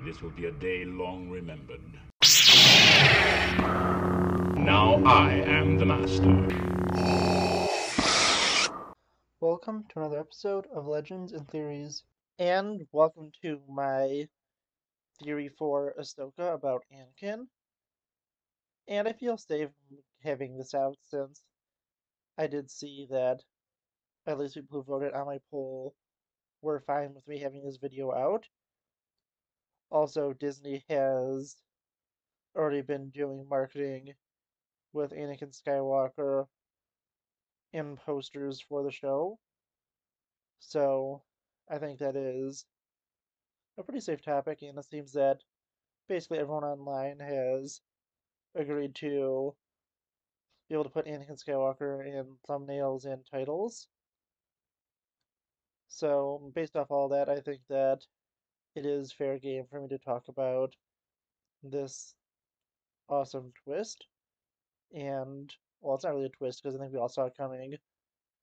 This will be a day long remembered. Now I am the master. Welcome to another episode of Legends and Theories, and welcome to my theory for Ahsoka about Anakin. And I feel safe having this out since I did see that at least people who voted on my poll were fine with me having this video out. Also, Disney has already been doing marketing with Anakin Skywalker in posters for the show, so I think that is a pretty safe topic, and it seems that basically everyone online has agreed to be able to put Anakin Skywalker in thumbnails and titles. So, based off all that, I think that it is fair game for me to talk about this awesome twist. And, well, it's not really a twist because I think we all saw it coming,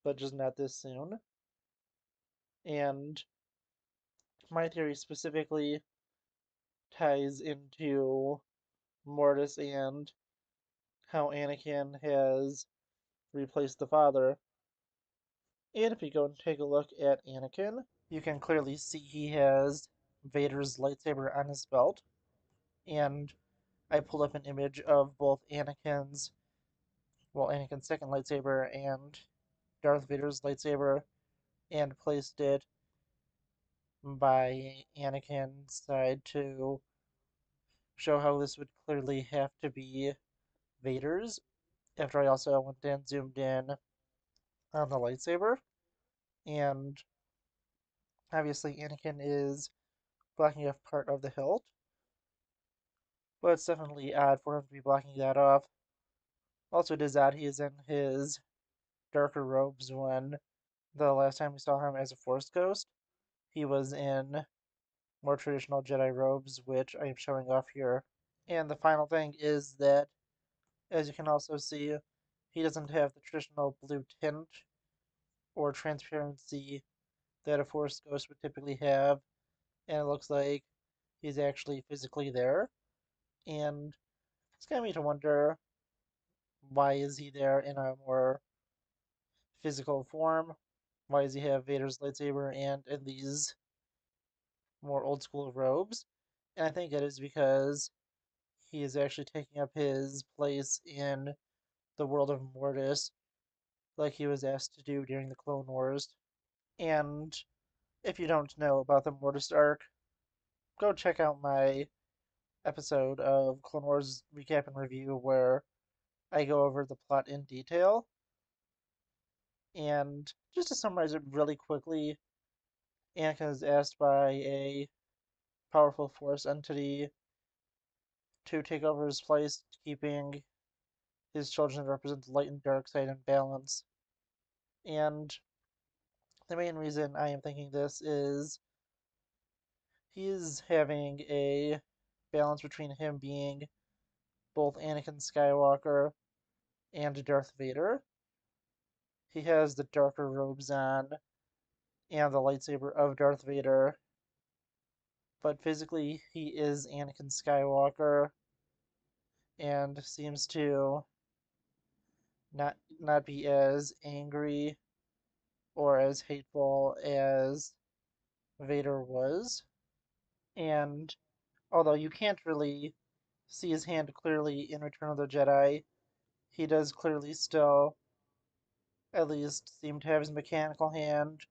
but just not this soon. And my theory specifically ties into Mortis and how Anakin has replaced the father. And if you go and take a look at Anakin, you can clearly see he has Vader's lightsaber on his belt. And I pulled up an image of both Anakin's second lightsaber and Darth Vader's lightsaber and placed it by Anakin's side to show how this would clearly have to be Vader's. After I also went and zoomed in on the lightsaber. And obviously Anakin is blocking off part of the hilt, but it's definitely odd for him to be blocking that off. Also, it is odd he is in his darker robes when the last time we saw him as a Force Ghost, he was in more traditional Jedi robes, which I am showing off here. And the final thing is that, as you can also see, he doesn't have the traditional blue tint or transparency that a Force Ghost would typically have, and it looks like he's actually physically there. And it's got me to wonder, why is he there in a more physical form? Why does he have Vader's lightsaber and in these more old school robes? And I think it is because he is actually taking up his place in the world of Mortis, like he was asked to do during the Clone Wars. And if you don't know about the Mortis Arc, go check out my episode of Clone Wars Recap and Review where I go over the plot in detail. And just to summarize it really quickly, Anakin is asked by a powerful Force entity to take over his place, keeping his children represent the light and dark side in balance. And the main reason I am thinking this is he's having a balance between him being both Anakin Skywalker and Darth Vader. He has the darker robes on and the lightsaber of Darth Vader, but physically he is Anakin Skywalker and seems to not be as angry or as hateful as Vader was. And although you can't really see his hand clearly in Return of the Jedi, he does clearly still at least seem to have his mechanical hand,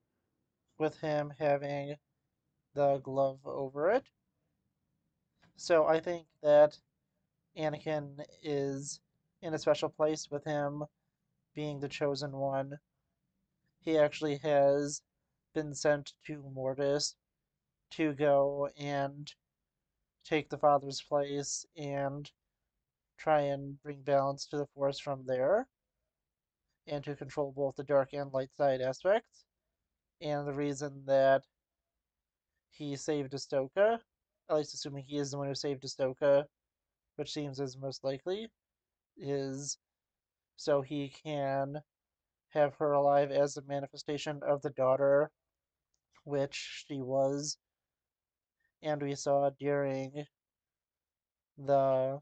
with him having the glove over it. So I think that Anakin is in a special place with him being the chosen one. He actually has been sent to Mortis to go and take the father's place and try and bring balance to the Force from there, and to control both the dark and light side aspects. And the reason that he saved Ahsoka, at least assuming he is the one who saved Ahsoka, which seems as most likely, is so he can have her alive as a manifestation of the daughter, which she was And we saw during the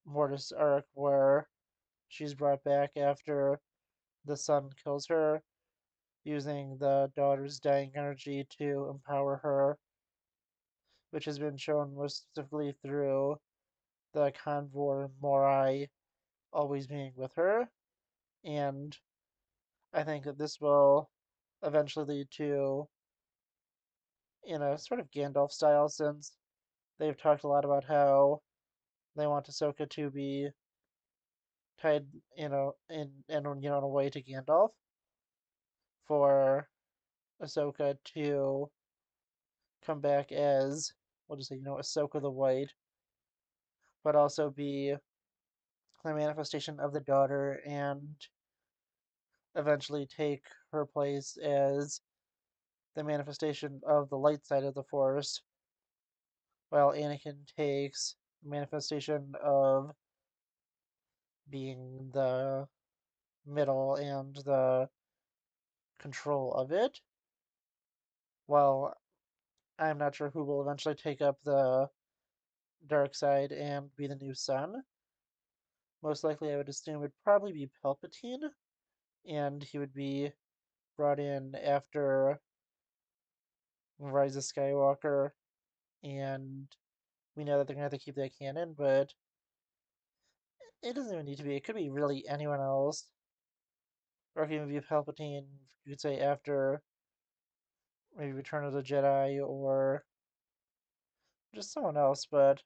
Mortis arc where she's brought back after the son kills her, using the daughter's dying energy to empower her, which has been shown most specifically through the Convor Morai always being with her. And I think that this will eventually lead to, in a sort of Gandalf style, since they've talked a lot about how they want Ahsoka to be tied, in a way to Gandalf, for Ahsoka to come back as, we'll just say, Ahsoka the White, but also be the manifestation of the daughter and eventually take her place as the manifestation of the light side of the Force, while Anakin takes the manifestation of being the middle and the control of it. While I'm not sure who will eventually take up the dark side and be the new sun. Most likely, I would assume it would probably be Palpatine, and he would be brought in after Rise of Skywalker, and we know that they're going to have to keep that canon, but it doesn't even need to be. It could be really anyone else, or it could even be Palpatine, you could say, after maybe Return of the Jedi, or just someone else, but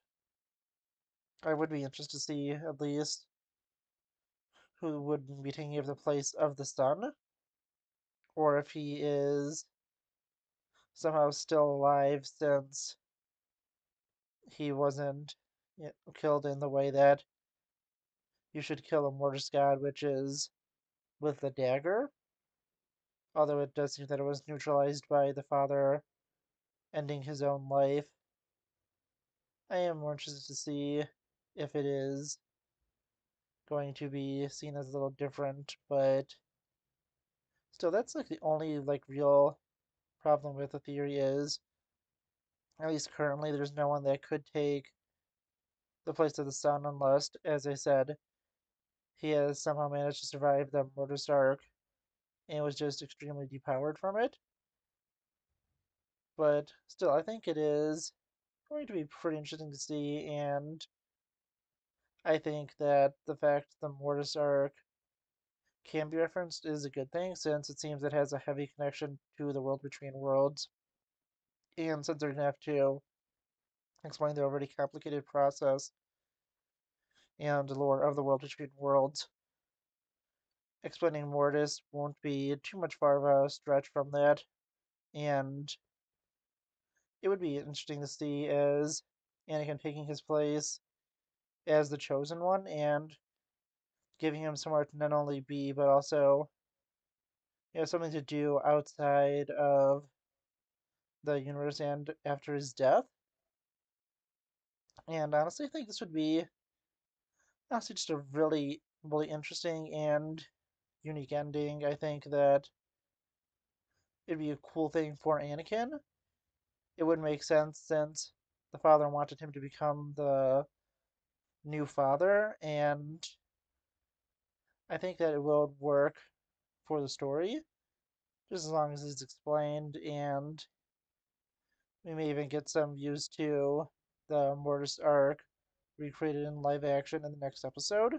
I would be interested to see at least who would be taking the place of the sun, or if he is somehow still alive since he wasn't killed in the way that you should kill a Mortis god, which is with the dagger. Although it does seem that it was neutralized by the father ending his own life. I am more interested to see if it is going to be seen as a little different, but still, that's like the only like real problem with the theory is, at least currently, there's no one that could take the place of the sun unless, as I said, he has somehow managed to survive the Mortis arc and was just extremely depowered from it. But still, I think it is going to be pretty interesting to see, and I think that the fact the Mortis arc can be referenced is a good thing, since it seems it has a heavy connection to the world between worlds. And since they're going to have to explain the already complicated process and lore of the world between worlds, explaining Mortis won't be too much far of a stretch from that. And it would be interesting to see as Anakin taking his place as the chosen one and giving him somewhere to not only be but also something to do outside of the universe and after his death. And honestly, I think this would be honestly just a really really interesting and unique ending. I think that it'd be a cool thing for Anakin. It would make sense since the father wanted him to become the new father, and I think that it will work for the story, just as long as it's explained, and we may even get some views to the Mortis arc recreated in live action in the next episode.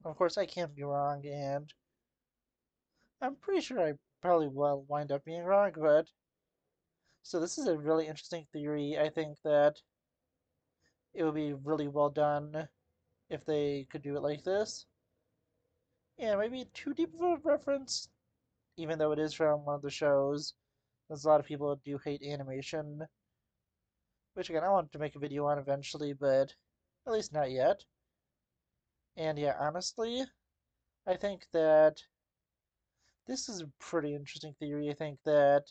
Of course, I can't be wrong, and I'm pretty sure I probably will wind up being wrong, but so this is a really interesting theory. I think that it would be really well done if they could do it like this. Yeah, maybe too deep of a reference, even though it is from one of the shows. There's a lot of people that do hate animation, which again I want to make a video on eventually, but at least not yet. And yeah, honestly, I think that this is a pretty interesting theory. I think that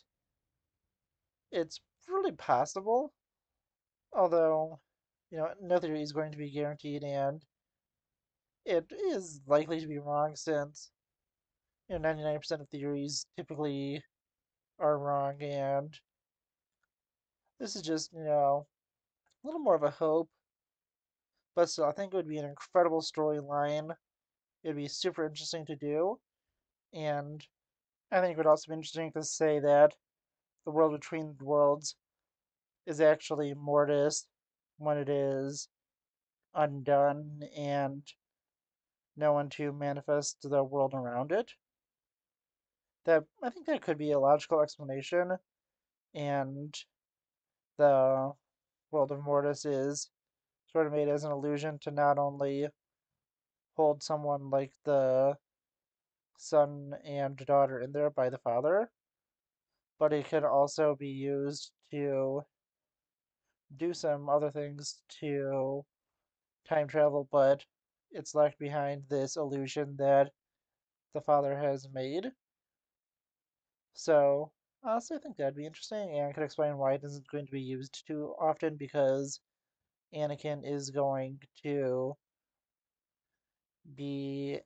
it's really possible, although, no theory is going to be guaranteed, and it is likely to be wrong since, 99% of theories typically are wrong, and This is just, a little more of a hope, but still, I think it would be an incredible storyline. It'd be super interesting to do, and I think it would also be interesting to say that the world between worlds is actually Mortis when it is undone and no one to manifest the world around it. That I think that could be a logical explanation, and the world of Mortis is sort of made as an illusion to not only hold someone like the son and daughter in there by the father, but it could also be used to do some other things to time travel, but it's left behind this illusion that the father has made. So, honestly, I think that'd be interesting and could explain why it isn't going to be used too often because Anakin is going to be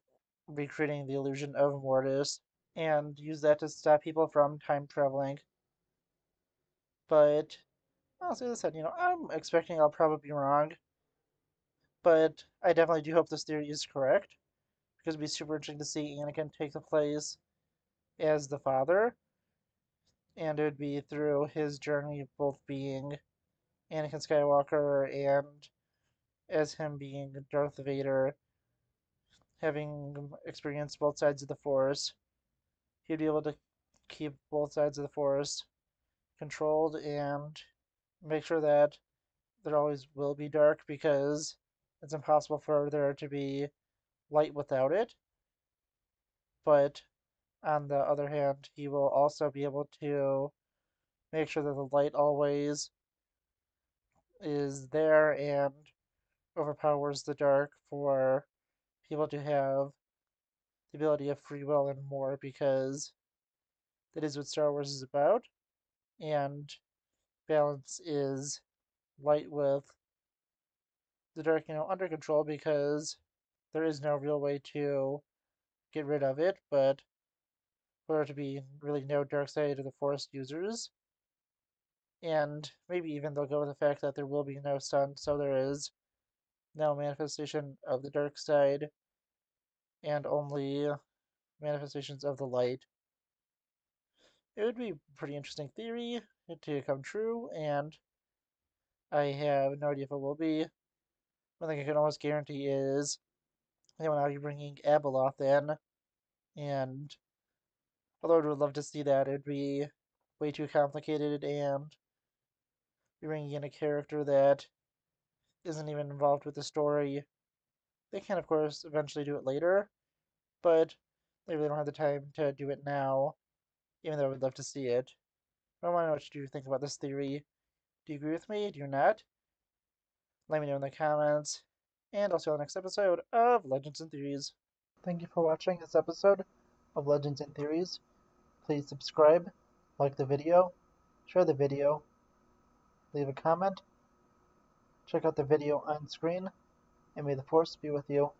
recreating the illusion of Mortis and use that to stop people from time traveling. But honestly, as I said, I'm expecting I'll probably be wrong, but I definitely do hope this theory is correct because it'd be super interesting to see Anakin take the place as the father, and it would be through his journey of both being Anakin Skywalker and as him being Darth Vader, having experienced both sides of the Force, he'd be able to keep both sides of the Force controlled and make sure that there always will be dark because it's impossible for there to be light without it. But on the other hand, he will also be able to make sure that the light always is there and overpowers the dark for people to have the ability of free will and more because that is what Star Wars is about. And balance is light with the dark, under control because there is no real way to get rid of it, but for there to be really no dark side of the Force users. And maybe even they'll go with the fact that there will be no sun, so there is no manifestation of the dark side and only manifestations of the light. It would be a pretty interesting theory to come true, and I have no idea if it will be. One thing I can almost guarantee is they will now be bringing Abeloth in, and although I would love to see that, it'd be way too complicated and bringing in a character that isn't even involved with the story. They can, of course, eventually do it later, but they really don't have the time to do it now, even though I would love to see it. I want to know what you think about this theory. Do you agree with me? Do you not? Let me know in the comments. And I'll see you on the next episode of Legends and Theories. Thank you for watching this episode of Legends and Theories. Please subscribe, like the video, share the video, leave a comment, check out the video on screen, and may the Force be with you.